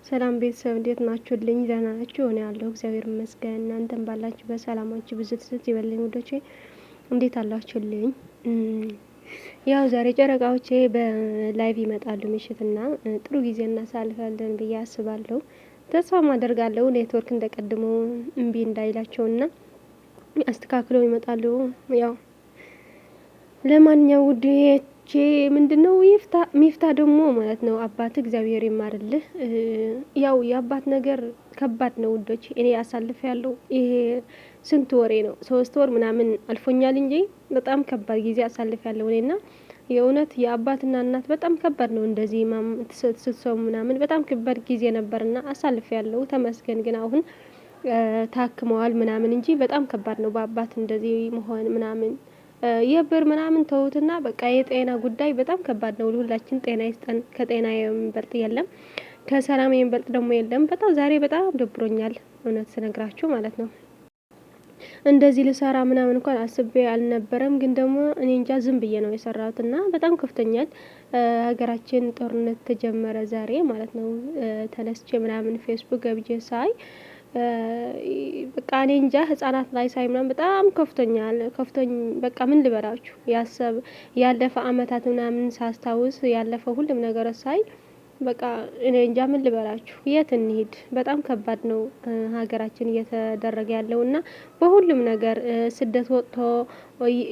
ሰላም ቤተሰብ እንዴት ናችሁልኝ? ደህና ናችሁ? እኔ ያለሁ እግዚአብሔር ይመስገን። እናንተም ባላችሁ በሰላማችሁ ብዙ ትስት ይበልኝ ውዶቼ፣ እንዴት አላችሁልኝ? ያው ዛሬ ጨረቃዎቼ በላይቭ ይመጣሉ ምሽትና ጥሩ ጊዜ እናሳልፋለን ብዬ አስባለሁ። ተስፋም አደርጋለሁ ኔትወርክ እንደቀድሞ እምቢ እንዳይላቸውና አስተካክለው ይመጣሉ። ያው ለማንኛው ውዴቼ ምንድነው ሚፍታ ደግሞ ማለት ነው አባት እግዚአብሔር ይማርልህ። ያው የአባት ነገር ከባድ ነው ውዶች። እኔ አሳልፍ ያለው ይሄ ስንት ወሬ ነው 3 ወር ምናምን አልፎኛል እንጂ በጣም ከባድ ጊዜ አሳልፍ ያለው እኔና የእውነት የአባትና እናት በጣም ከባድ ነው። እንደዚህ ስትሰሙ ምናምን በጣም ከባድ ጊዜ ነበርና አሳልፍ ያለው ተመስገን። ግን አሁን ታክመዋል ምናምን እንጂ በጣም ከባድ ነው በአባት እንደዚህ መሆን ምናምን። የብር ምናምን ተውትና በቃ የጤና ጉዳይ በጣም ከባድ ነው። ሁላችን ጤና ይስጠን። ከጤና የሚበልጥ የለም፣ ከሰላም የሚበልጥ ደግሞ የለም። በጣም ዛሬ በጣም ደብሮኛል እውነት ስነግራችሁ ማለት ነው። እንደዚህ ልሰራ ምናምን እንኳን አስቤ አልነበረም፣ ግን ደግሞ እኔ እንጃ ዝም ብዬ ነው የሰራሁትና በጣም ከፍቶኛል። ሀገራችን ጦርነት ተጀመረ ዛሬ ማለት ነው። ተነስቼ ምናምን ፌስቡክ ገብቼ ሳይ በቃ እኔ እንጃ ህጻናት ላይ ሳይ ምናምን በጣም ከፍቶኝ በቃ ምን ልበራችሁ። ያለፈ አመታት ምናምን ሳስታውስ ያለፈ ሁሉም ነገር ሳይ በቃ እኔ እንጃ ምን ልበላችሁ። የት እንሂድ? በጣም ከባድ ነው ሀገራችን እየተደረገ ያለውና በሁሉም ነገር ስደት ወጥቶ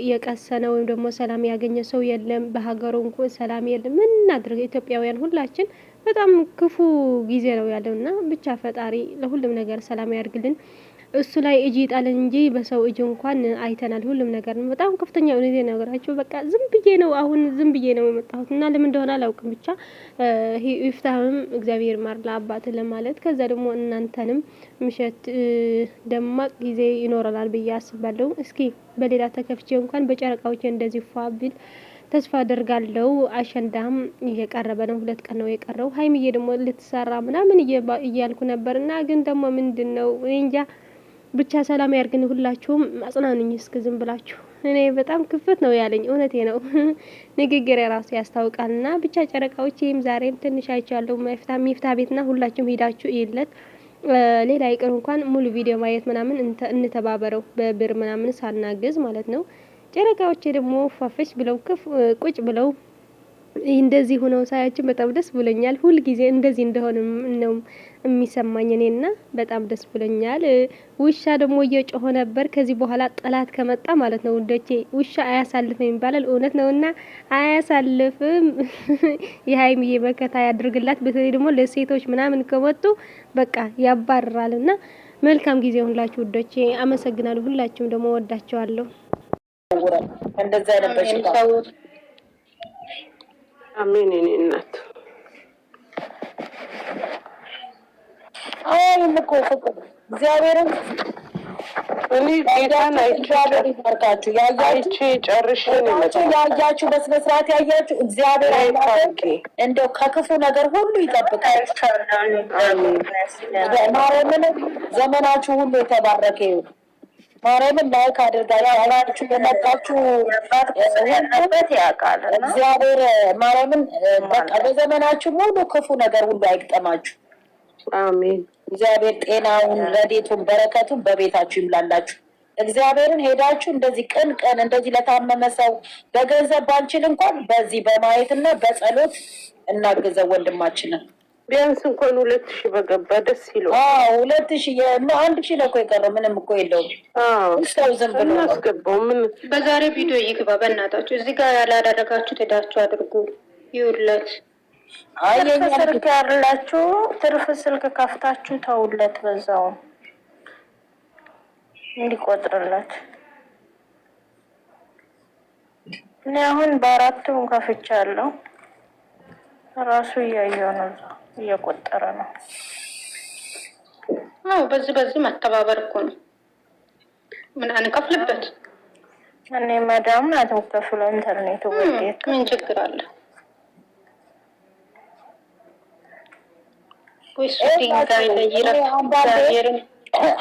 የቀሰነ ወይም ደግሞ ሰላም ያገኘ ሰው የለም። በሀገሩ እንኳን ሰላም የለም። ምን እናድርግ? ኢትዮጵያውያን ሁላችን በጣም ክፉ ጊዜ ነው ያለውና ብቻ ፈጣሪ ለሁሉም ነገር ሰላም ያርግልን። እሱ ላይ እጅ ይጣልን እንጂ በሰው እጅ እንኳን አይተናል ሁሉም ነገር ነው። በጣም ከፍተኛ ሁኔታ ነገራችሁ። በቃ ዝም ብዬ ነው የመጣሁት እና ለምን እንደሆነ አላውቅም። ብቻ ይፍታህም እግዚአብሔር ማር ለአባት ለማለት ከዛ ደግሞ እናንተንም ምሽት ደማቅ ጊዜ ይኖረናል ብዬ አስባለሁ። እስኪ በሌላ ተከፍቼ እንኳን በጨረቃዎች እንደዚህ ፏብል ተስፋ አደርጋለሁ። አሸንዳም እየቀረበ ነው፣ 2 ቀን ነው የቀረው። ሀይሚዬ ደግሞ ልትሰራ ምናምን እያልኩ ነበርና ግን ደግሞ ምንድነው እንጃ ብቻ ሰላም ያርግን። ሁላችሁም አጽናኑኝ እስኪ ዝም ብላችሁ። እኔ በጣም ክፍት ነው ያለኝ እውነቴ ነው። ንግግር የራሱ ያስታውቃልና ብቻ ጨረቃዎቼም ዛሬም ትንሽ አይቻለሁ። ሚፍታ ቤትና ሁላችሁም ሄዳችሁ ይለት ሌላ ይቅር እንኳን ሙሉ ቪዲዮ ማየት ምናምን እንተባበረው በብር ምናምን ሳናግዝ ማለት ነው። ጨረቃዎቼ ደግሞ ፋፈሽ ብለው ቁጭ ብለው እንደዚህ ሆነው ሳያችሁ በጣም ደስ ብሎኛል። ሁል ጊዜ እንደዚህ እንደሆነ ነው የሚሰማኝ እኔና በጣም ደስ ብሎኛል። ውሻ ደግሞ እየጮኸ ነበር። ከዚህ በኋላ ጠላት ከመጣ ማለት ነው ውዶቼ ውሻ አያሳልፍም ይባላል። እውነት ነውና አያሳልፍም። የሀይሚዬ መከታ ያድርግላት። በተለይ ደግሞ ለሴቶች ምናምን ከመጡ በቃ ያባርራልና መልካም ጊዜ ሁላችሁ ውዶቼ። አመሰግናለሁ። ሁላችሁም ደግሞ ወዳቸዋለሁ። እንደዛ ነበር አሜን። እኔ እናት እኮ ፍቅር እግዚአብሔርን እኔ ጌታን ይባርካችሁ። አይቼ ጨርሼ ነው ያያችሁ በስነ ስርዓት ያያችሁ እግዚአብሔር እንደው ከክፉ ነገር ሁሉ ይጠብቃችሁ። ማርያምን ዘመናችሁ ሁሉ የተባረከ ይሁን። ማርያምን ላይክ አድርጋ ያላችሁ የመጣችሁ ያለበት ያውቃል። እግዚአብሔር ማርያምን በቃ በዘመናችሁ ሙሉ ክፉ ነገር ሁሉ አይግጠማችሁ። አሜን። እግዚአብሔር ጤናውን፣ ረዴቱን፣ በረከቱን በቤታችሁ ይምላላችሁ። እግዚአብሔርን ሄዳችሁ እንደዚህ ቅን እንደዚህ ለታመመ ሰው በገንዘብ ባንችል እንኳን በዚህ በማየትና በጸሎት እናግዘው ወንድማችንን። ቢያንስ እንኳን 2000 በገባ ደስ ይለው። 2000 1,000 ነው እኮ የቀረው። ምንም እኮ የለውም። ሰው ዝም ብሎ እናስገባው። ምን በዛሬ ቪዲዮ ይግባ በእናታችሁ። እዚህ ጋር ያላደረጋችሁ ሄዳችሁ አድርጉ። ይውለት ስልክ ያላችሁ ትርፍ ስልክ ከፍታችሁ ተውለት፣ በዛው እንዲቆጥርለት። እኔ አሁን በ4ቱም ከፍቻለሁ። ራሱ እያየው ነው፣ እየቆጠረ ነው። በዚህ መተባበር እኮ ነው። ምን አንከፍልበት። እኔ መዳም ናት የምትከፍለው ኢንተርኔቱ ወዴት ምን ችግር አለ?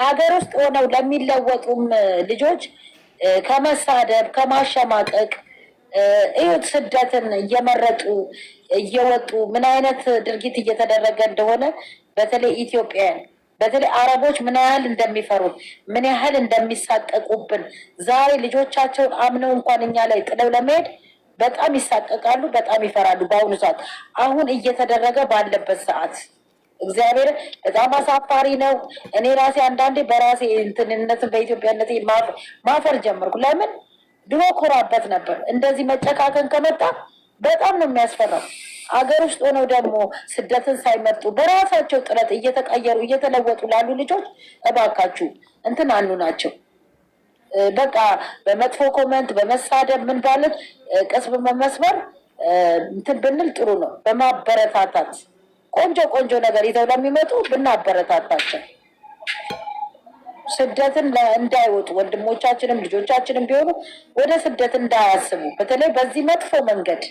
አገር ውስጥ ሆነው ለሚለወጡም ልጆች ከመሳደብ ከማሸማቀቅ እዩት፣ ስደትን እየመረጡ እየወጡ ምን አይነት ድርጊት እየተደረገ እንደሆነ በተለይ ኢትዮጵያውያን በተለይ አረቦች ምን ያህል እንደሚፈሩን ምን ያህል እንደሚሳቀቁብን ዛሬ ልጆቻቸውን አምነው እንኳን እኛ ላይ ጥለው ለመሄድ በጣም ይሳቀቃሉ፣ በጣም ይፈራሉ። በአሁኑ ሰዓት አሁን እየተደረገ ባለበት ሰዓት እግዚአብሔር በጣም አሳፋሪ ነው። እኔ ራሴ አንዳንዴ በራሴ እንትንነትን በኢትዮጵያነት ማፈር ጀመርኩ። ለምን ድሮ ኮራበት ነበር። እንደዚህ መጨካከን ከመጣ በጣም ነው የሚያስፈራው። አገር ውስጥ ሆነው ደግሞ ስደትን ሳይመርጡ በራሳቸው ጥረት እየተቀየሩ እየተለወጡ ላሉ ልጆች እባካችሁ እንትን አሉ ናቸው። በቃ በመጥፎ ኮመንት በመሳደብ ምን ባለት ቀስብ በመስበር እንትን ብንል ጥሩ ነው። በማበረታታት ቆንጆ ቆንጆ ነገር ይዘው ለሚመጡ ብናበረታታቸው ስደትን እንዳይወጡ ወንድሞቻችንም ልጆቻችንም ቢሆኑ ወደ ስደት እንዳያስቡ በተለይ በዚህ መጥፎ መንገድ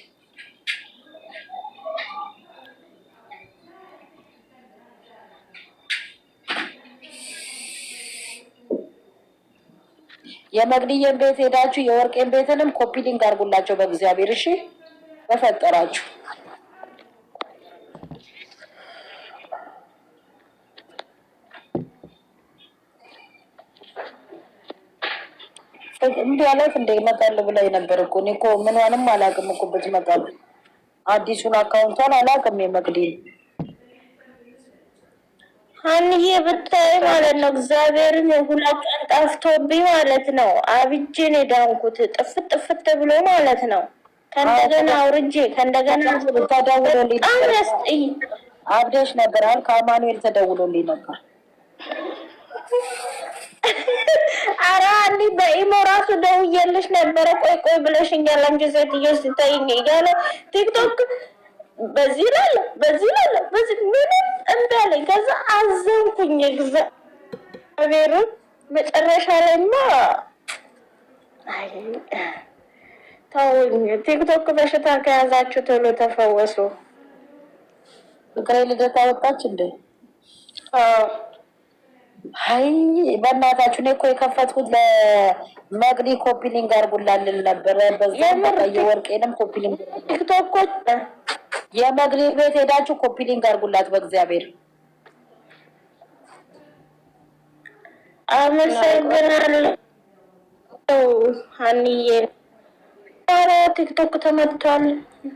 የመግድዬን ቤት ሄዳችሁ የወርቄን ቤትንም ኮፒ ሊንክ አድርጉላቸው በእግዚአብሔር። እሺ በፈጠራችሁ እንዲህ ያለት እንደ ይመጣል ብላ ነበር እኮ እኔ እኮ ምንዋንም አላውቅም እኮ ብትመጣሉ አዲሱን አካውንቷን አላውቅም የመግድዬን ሀንዬ ብታይ ማለት ነው እግዚአብሔርን 2 ቀን ጠፍቶብኝ ማለት ነው። አብጄን የዳንኩት ጥፍት ጥፍት ብሎ ማለት ነው። ከእንደገና አውርጄ ከእንደገና ተደውሎልኝ በጣም ያስጠይ አብደሽ ነበር አሁን ከአማኑኤል ተደውሎልኝ ነበር። ኧረ አንዴ በኢሞ ራሱ ደውዬልሽ ነበረ። ቆይ ቆይ ብለሽኛል አንቺ ሴትዮ ስትይኝ እያለ ቲክቶክ በዚህ ላለ በዚህ ምንም እምቢ አለኝ። ከዛ አዘንኩኝ እግዚአብሔርን። መጨረሻ ላይማ አይ ተውኝ። ቲክቶክ በሽታ ከያዛችሁ ቶሎ ተፈወሱ። ፍቅሬ ልደታ ወጣች እንዴ? አይ በእናታችሁ እኔ እኮ የከፈትኩት ለመግዲ ኮፒ ሊንክ አድርጉላልን ነበረ። በዛም የወርቄንም ኮፒ ሊንክ ቲክቶኮች የመግዲ ቤት ሄዳችሁ ኮፒ ሊንክ አድርጉላት በእግዚአብሔር። አመሰግናለሁ ሀኒዬ። ኧረ ቲክቶክ ተመቷል።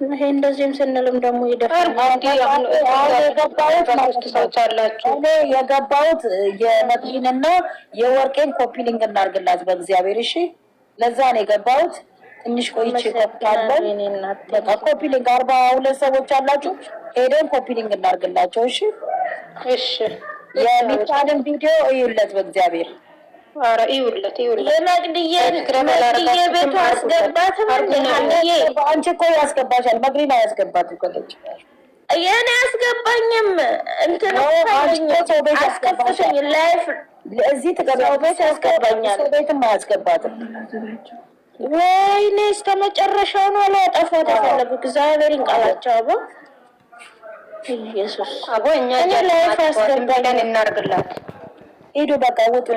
ይሄ እንደዚህም ስንልም ደግሞ ይደርሳል። የገባሁት የመግዲንና የወርቄን ኮፒ ሊንክ እናድርግላት በእግዚአብሔር። እሺ ለዛ ነው የገባሁት። ትንሽ ቆይቼ ኮፒያለን። በቃ ኮፒ ሊንክ 42 ሰዎች አላችሁ። ሄደን ኮፒ ሊንክ እናድርግላቸው። እሺ እሺ። የሚቻልን ቪዲዮ እዩለት በእግዚአብሔር። ኧረ ይውለት የመግድዬ ቤቱ አስገባትም ሀኒዬ። አንቺ እኮ ያስገባሻል። መግሪን አያስገባትም ከለች የኔ አያስገባኝም። እንትን አስከፍተኝ ላይፍ እዚህ ተገባው ቤት ያስገባኛል። ቤትም አያስገባትም። ወይኔ እስከ መጨረሻው ነው ላጠፋ ተፈለጉ። እግዚአብሔር ይንቀላቸው አቦ ኢየሱስ አቦ እኛ ላይፍ አስገባለን እናርግላት። ሂዱ በቃ ውጡ።